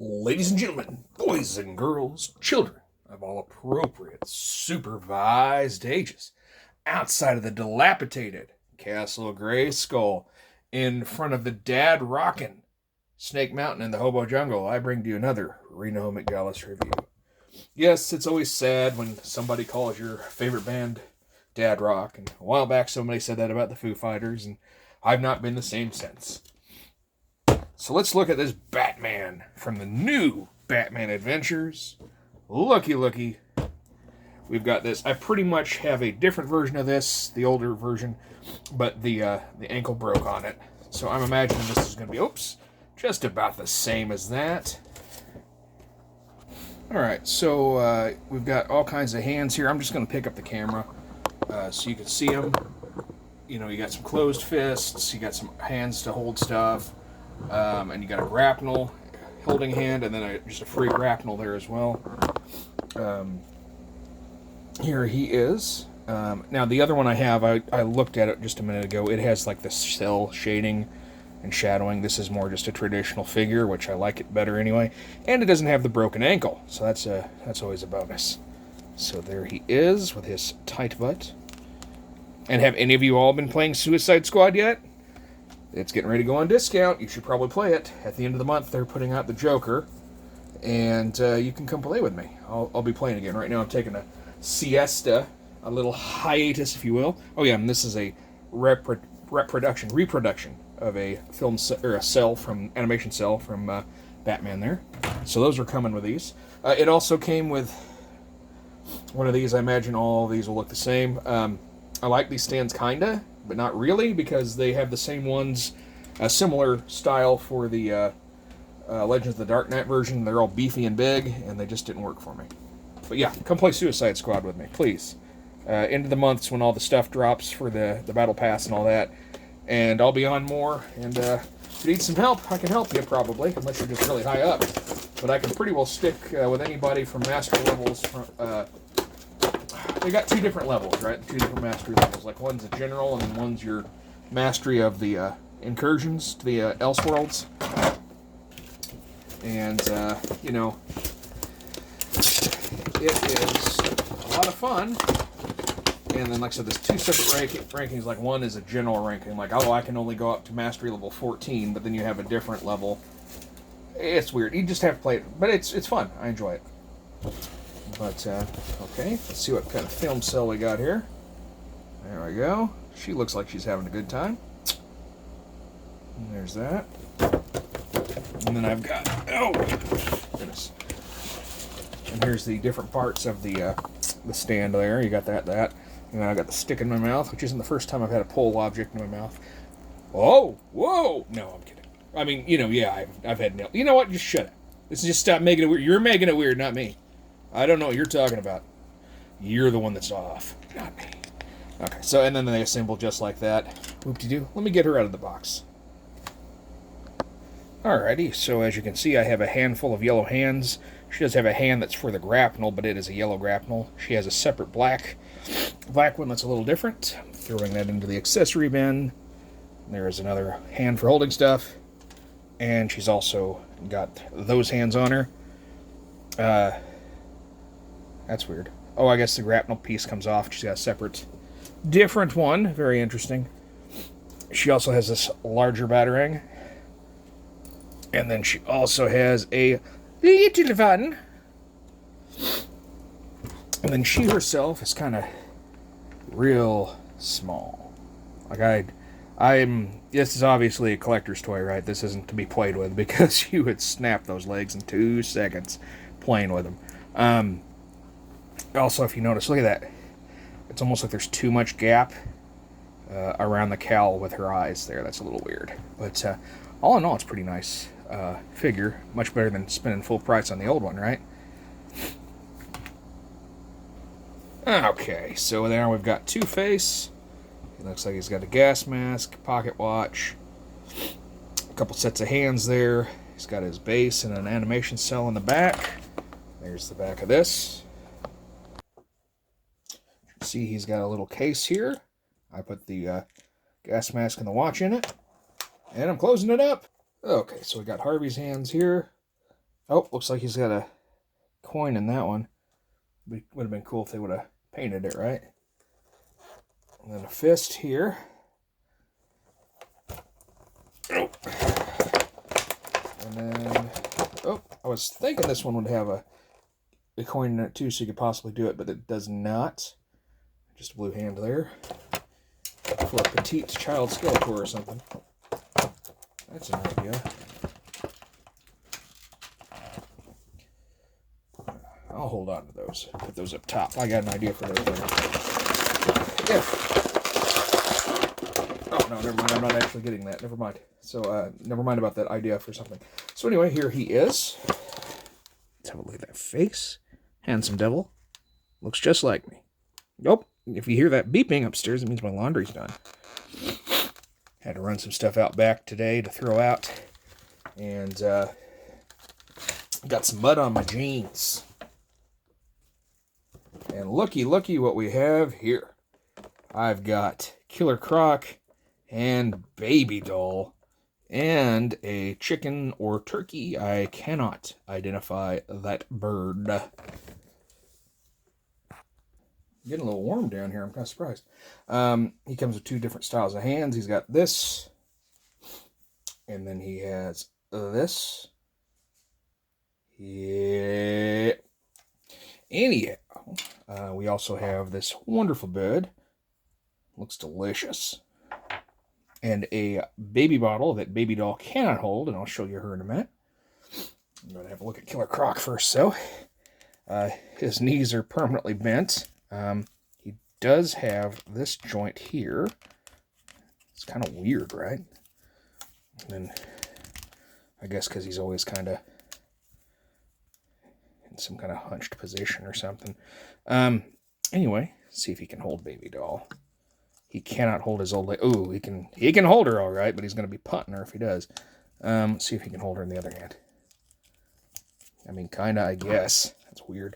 Ladies and gentlemen, boys and girls, children of all appropriate supervised ages, outside of the dilapidated Castle Grayskull, in front of the Dad Rockin' Snake Mountain in the Hobo Jungle, I bring to you another Reno McDallas review. Yes, it's always sad when somebody calls your favorite band Dad Rock, and a while back somebody said that about the Foo Fighters, and I've not been the same since. So let's look at this Batman from the new Batman Adventures. Looky. We've got this. I pretty much have a different version of this, the older version, but the ankle broke on it. So I'm imagining this is going to be, just about the same as that. Alright, so we've got all kinds of hands here. I'm just going to pick up the camera so you can see them. You know, you got some closed fists, you got some hands to hold stuff. And you got a grapnel holding hand, and then just a free grapnel there as well. Here he is. Now the other one I have, I looked at it just a minute ago. It has like the cell shading and shadowing. This is more just a traditional figure, which I like it better anyway. And it doesn't have the broken ankle, so that's always a bonus. So there he is with his tight butt. And have any of you all been playing Suicide Squad yet? It's getting ready to go on discount. You should probably play it. At the end of the month, they're putting out the Joker. And you can come play with me. I'll be playing again. Right now I'm taking a siesta, a little hiatus, if you will. Oh yeah, and this is a reproduction of a film or a cell from animation cell from Batman there. So those are coming with these. It also came with one of these. I imagine all of these will look the same. I like these stands kinda, but not really, because they have the same ones, a similar style for the Legends of the Dark Knight version. They're all beefy and big, and they just didn't work for me. But yeah, come play Suicide Squad with me, please. End of the month's when all the stuff drops for the Battle Pass and all that, and I'll be on more, and if you need some help, I can help you, probably, unless you're just really high up. But I can pretty well stick with anybody from master levels. They got two different levels, right? Two different mastery levels. Like one's a general, and then one's your mastery of the incursions to the Elseworlds. And, you know, it is a lot of fun. And then, like I said, there's two separate rankings. Like one is a general ranking. Like, I can only go up to mastery level 14, but then you have a different level. It's weird. You just have to play it. But it's fun. I enjoy it. But, okay, let's see what kind of film cell we got here. There we go. She looks like she's having a good time. And there's that. And then I've got, goodness. And here's the different parts of the stand there. You got that. And then I got the stick in my mouth, which isn't the first time I've had a pole object in my mouth. Oh, whoa! No, I'm kidding. I mean, you know, yeah, I've had nails. You know what? Just shut up. Let's just stop making it weird. You're making it weird, not me. I don't know what you're talking about. You're the one that's off, not me. Okay, so, and then they assemble just like that. Whoop-de-doo. Let me get her out of the box. Alrighty, so as you can see, I have a handful of yellow hands. She does have a hand that's for the grapnel, but it is a yellow grapnel. She has a separate black one that's a little different. I'm throwing that into the accessory bin. There is another hand for holding stuff. And she's also got those hands on her. That's weird. Oh, I guess the grapnel piece comes off. She's got a separate, different one. Very interesting. She also has this larger batarang. And then she also has a little one. And then she herself is kind of real small. Like this is obviously a collector's toy, right? This isn't to be played with, because you would snap those legs in 2 seconds playing with them. Also, if you notice, look at that. It's almost like there's too much gap around the cowl with her eyes there. That's a little weird. But all in all, it's a pretty nice figure. Much better than spending full price on the old one, right? Okay, so there we've got Two-Face. He looks like he's got a gas mask, pocket watch, a couple sets of hands there. He's got his base and an animation cell in the back. There's the back of this. See, he's got a little case here. I put the gas mask and the watch in it, and I'm closing it up. Okay, so we got Harvey's hands here. Oh, looks like he's got a coin in that one. Would have been cool if they would have painted it, right? And then a fist here. Oh. And then, oh, I was thinking this one would have a coin in it too, so you could possibly do it, but it does not. Just a blue hand there. For a petite child Skeletor or something. That's an idea. I'll hold on to those. Put those up top. I got an idea for those later. Oh, no, never mind. I'm not actually getting that. Never mind. So, never mind about that idea for something. So, anyway, here he is. Let's have a look at that face. Handsome devil. Looks just like me. Nope. If you hear that beeping upstairs, it means my laundry's done. Had to run some stuff out back today to throw out. And, got some mud on my jeans. And looky what we have here. I've got Killer Croc and Baby Doll and a chicken or turkey. I cannot identify that bird. Getting a little warm down here. I'm kind of surprised. He comes with two different styles of hands. He's got this. And then he has this. Yeah. Anyhow, we also have this wonderful bird. Looks delicious. And a baby bottle that Baby Doll cannot hold, and I'll show you her in a minute. I'm going to have a look at Killer Croc first, so. His knees are permanently bent. He does have this joint here. It's kind of weird, right? And then, I guess because he's always kind of in some kind of hunched position or something. Anyway, see if he can hold Baby Doll. He cannot hold his old lady. Ooh, he can hold her all right, but he's going to be punting her if he does. See if he can hold her in the other hand. I mean, kind of, I guess. That's weird.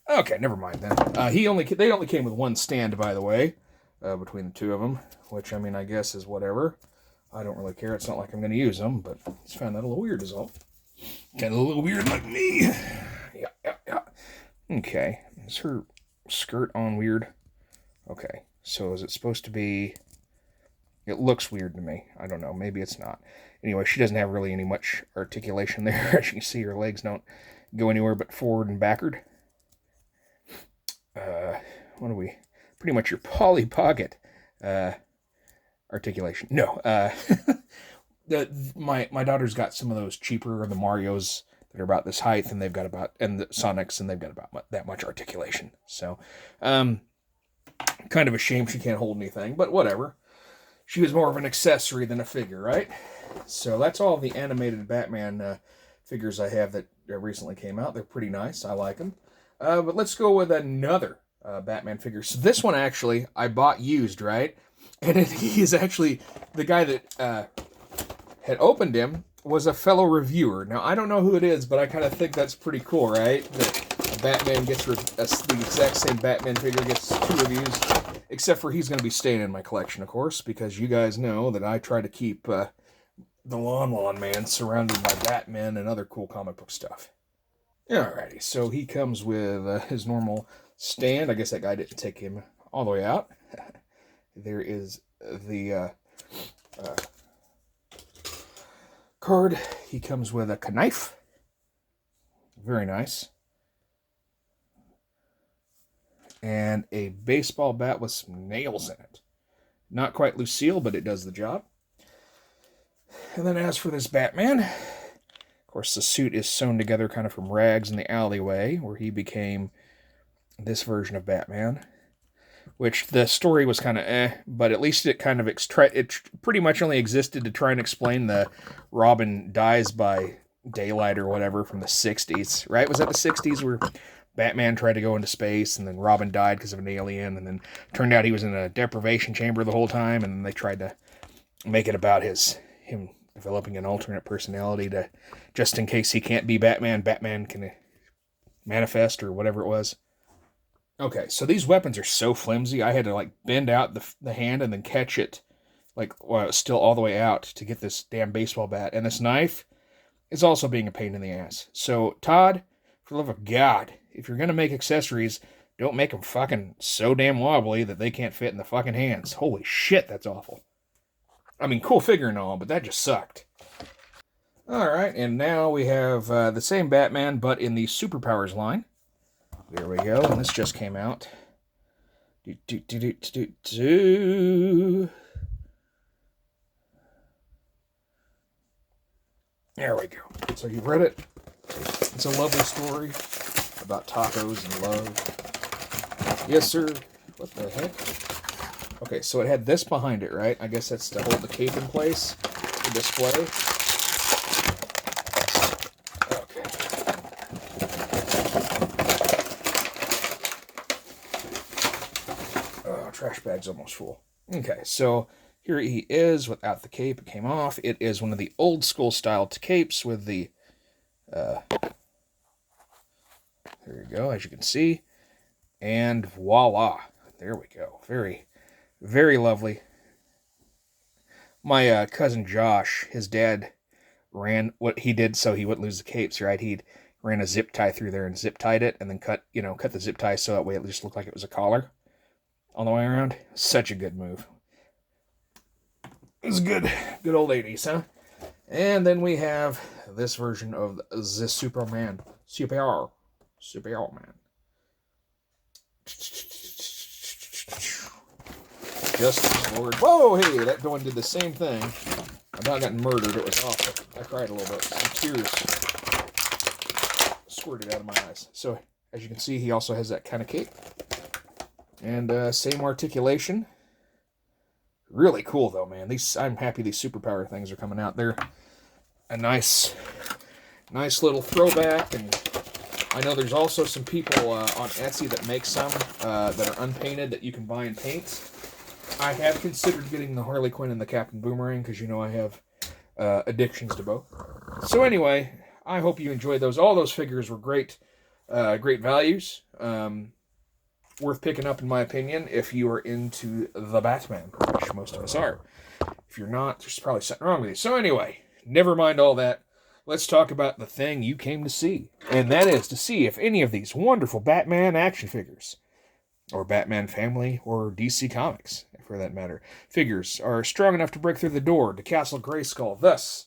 Okay, never mind then. They only came with one stand, by the way, between the two of them, which, I mean, I guess is whatever. I don't really care. It's not like I'm going to use them, but I just found that a little weird is all. Kind of a little weird like me. Yeah. Okay. Is her skirt on weird? Okay. So is it supposed to be... It looks weird to me. I don't know. Maybe it's not. Anyway, she doesn't have really much articulation there. As you can see, her legs don't go anywhere but forward and backward. What are we? Pretty much your Polly Pocket articulation. No. My daughter's got some of those cheaper, the Marios that are about this height, and and the Sonics, and they've got about that much articulation. So, kind of a shame she can't hold anything, but whatever. She was more of an accessory than a figure, right? So that's all the animated Batman figures I have that recently came out. They're pretty nice. I like them. But let's go with another Batman figure. So this one, actually, I bought used, right? And he is actually the guy that had opened him was a fellow reviewer. Now, I don't know who it is, but I kind of think that's pretty cool, right? That Batman gets the exact same Batman figure gets 2 reviews, except for he's going to be staying in my collection, of course, because you guys know that I try to keep the Lawn Man surrounded by Batman and other cool comic book stuff. Alrighty, so he comes with his normal stand. I guess that guy didn't take him all the way out. There is the card. He comes with a knife. Very nice. And a baseball bat with some nails in it. Not quite Lucille, but it does the job. And then as for this Batman, of course the suit is sewn together kind of from rags in the alleyway, where he became this version of Batman. Which the story was kind of but at least it kind of it pretty much only existed to try and explain the Robin dies by daylight or whatever from the 60s, right? Was that the 60s where Batman tried to go into space and then Robin died because of an alien, and then turned out he was in a deprivation chamber the whole time, and then they tried to make it about him developing an alternate personality to, just in case he can't be Batman, Batman can manifest or whatever it was. Okay, so these weapons are so flimsy, I had to bend out the hand and then catch it while it was still all the way out to get this damn baseball bat. And this knife, is also being a pain in the ass. So, Todd, for the love of God, if you're going to make accessories, don't make them fucking so damn wobbly that they can't fit in the fucking hands. Holy shit, that's awful. I mean, cool figure and all, but that just sucked. Alright, and now we have the same Batman, but in the Superpowers line. There we go, and this just came out. There we go. So you've read it. It's a lovely story about tacos and love. Yes, sir. What the heck? Okay, so it had this behind it, right? I guess that's to hold the cape in place, the display. Okay. Oh, trash bag's almost full. Okay, so here he is without the cape. It came off. It is one of the old school style capes with the... there you go, as you can see. And voila. There we go. Very, very lovely. My cousin Josh, his dad ran what he did so he wouldn't lose the capes, right? He ran a zip tie through there and zip tied it and then cut the zip tie so that way it just looked like it was a collar on the way around. Such a good move. It was good old 80s, huh? And then we have this version of the Superman. Superman. Justice Lord. Whoa, hey, that one did the same thing. My dog got murdered. It was awful. I cried a little bit. Some tears squirted out of my eyes. So, as you can see, he also has that kind of cape. And same articulation. Really cool, though, man. I'm happy these superpower things are coming out. They're a nice little throwback. And I know there's also some people on Etsy that make some that are unpainted that you can buy in paints. I have considered getting the Harley Quinn and the Captain Boomerang because you know I have addictions to both. So anyway, I hope you enjoyed those. All those figures were great values. Worth picking up in my opinion if you are into the Batman, which most of us are. If you're not, there's probably something wrong with you. So anyway, never mind all that. Let's talk about the thing you came to see. And that is to see if any of these wonderful Batman action figures, or Batman family, or DC Comics, for that matter, figures are strong enough to break through the door to Castle Grayskull, thus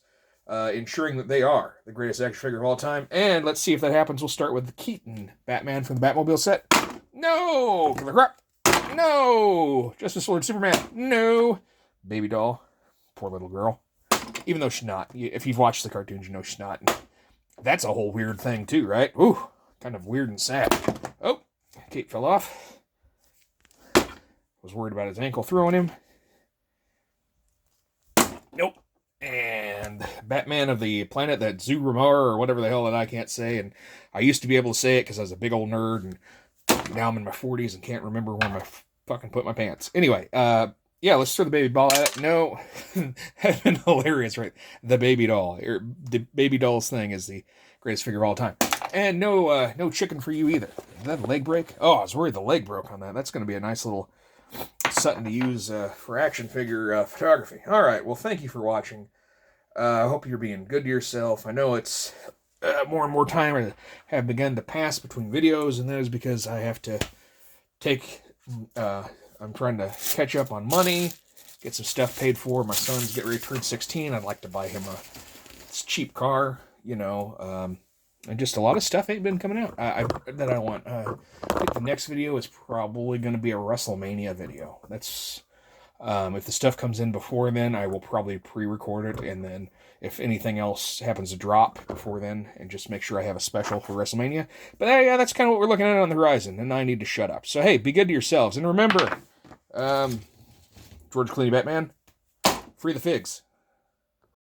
ensuring that they are the greatest action figure of all time. And let's see if that happens. We'll start with the Keaton Batman from the Batmobile set. No! Killer Crop! No! Justice Lord Superman! No! Baby doll. Poor little girl. Even though she's not. If you've watched the cartoons, you know she's not. That's a whole weird thing, too, right? Ooh, kind of weird and sad. Oh, cape fell off. Was worried about his ankle throwing him. Nope. And Batman of the planet that Zur-En-Arrh, or whatever the hell that I can't say. And I used to be able to say it because I was a big old nerd. And now I'm in my 40s and can't remember where I fucking put my pants. Anyway, yeah, let's throw the baby doll at it. No, that's been hilarious, right? The baby doll. The baby doll's thing is the greatest figure of all time. And no chicken for you either. Did that leg break? Oh, I was worried the leg broke on that. That's going to be a nice little something to use for action figure photography. All right, well, thank you for watching. I hope you're being good to yourself. I know it's more and more time have begun to pass between videos, and that is because I have to take... I'm trying to catch up on money, get some stuff paid for. My son's getting ready to turn 16. I'd like to buy him a cheap car, and just a lot of stuff ain't been coming out that I want. I think the next video is probably going to be a WrestleMania video. That's if the stuff comes in before then, I will probably pre-record it, and then if anything else happens to drop before then, and just make sure I have a special for WrestleMania. But yeah, that's kind of what we're looking at on the horizon, and I need to shut up. So hey, be good to yourselves, and remember, George Clooney Batman, free the figs.